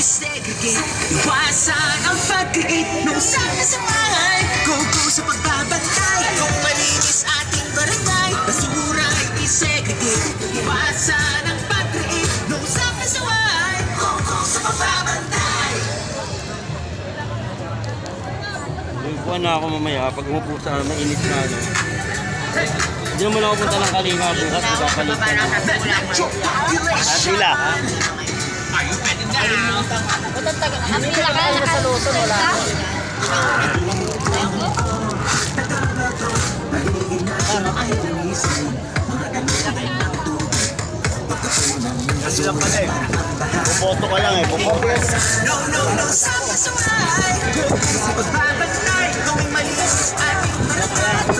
i-segregate. Iwasan ang pag-create nung sama-samay. Go-go sa pagbabantay. Kung malinis ating barangay, basura i-segregate. Iwasan ang pag-create nung sama-samay. Go-go sa pagbabantay. Buwan na ako mamaya pag umupo sa mainit na ano. Hindi naman ako punta ng Kalinga bukas, magkapalit na. At sila, ha? Sa Luzon, wala. Kasi lang pala eh. Bumoto ka lang eh. Bumoto. No, sama-samay. Go-go sa pagbabantay. Kung malinis ating barangay,